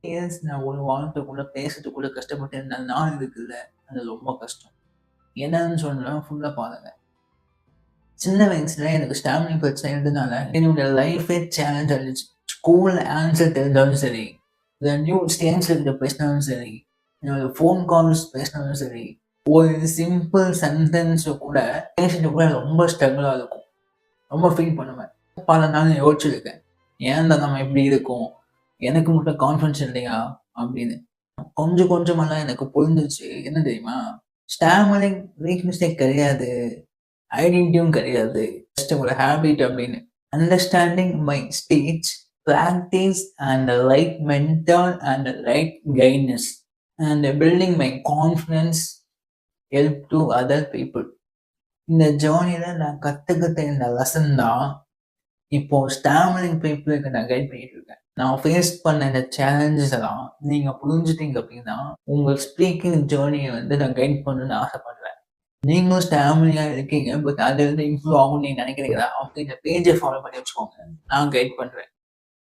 Years நான் ஒரு வார்த்தை கூட பேசுறதுக்கு கூட கஷ்டப்பட்டு இருந்த நாள் இருக்குல்ல, அது ரொம்ப கஷ்டம். என்னன்னு சொன்னா ஃபுல்லா பாருங்க. சின்ன வயசுல எனக்கு ஸ்டாமினா பிரச்சனை இருந்ததுனால, என்னோட லைஃபே சேலஞ்ச் ஆயிடுச்சு. ஸ்கூல்ல ஆன்சர் தெரிஞ்சாலும் சரி, இல்ல நியூ ஸ்டேஜ்ல கிட்ட பேசினாலும் சரி, என்னோட ஃபோன் கால்ஸ் பேசினாலும் சரி, ஒரு சிம்பிள் சென்டென்ஸ் கூட பேசிட்டு கூட ரொம்ப ஸ்ட்ரகிளா இருக்கும். ரொம்ப ஃபீல் பண்ணுவேன். பல நாள் யோசிச்சிருக்கேன். ஏன்டா நம்ம இப்படி இருக்கோம்? எனக்கு மட்டும் கான்ஃபிடன்ஸ் இல்லையா? அப்படின்னு. கொஞ்சம் கொஞ்சமாலாம் எனக்கு புரிஞ்சுச்சு. என்ன தெரியுமா? ஸ்டாமரிங் வீக்னஸே கிடையாது. ஐடென்டிட்டியும் கிடையாது. ஜஸ்ட் ஒரு ஹேபிட் அப்படின்னு. Understanding my speech, practice and right mentor and right guidance and building my confidence help to other people. இந்த ஜேர்னில நான் கத்துக்கிட்ட இந்த லெசன் தான் இப்போ ஸ்டாமரிங் பீப்புளுக்கு நான் கைட் பண்ணிட்டு இருக்கேன். நான் ஃபேஸ் பண்ண இந்த சேலஞ்சஸ் எல்லாம் நீங்க புரிஞ்சுட்டீங்க அப்படின்னா, உங்க ஸ்பீக்கிங் ஜேர்னிய வந்து நான் கைட் பண்ணணும்னு ஆசைப்படுறேன். நீங்களும் ஸ்டாமினியா இருக்கீங்க. பட் அதுலருந்து இம்ப்ரூவ் ஆகும்னு நீங்க நினைக்கிறீங்களா? அப்ப இந்த பேஜ ஃபாலோ பண்ணி வச்சுக்கோங்க. நான் கைட் பண்றேன்.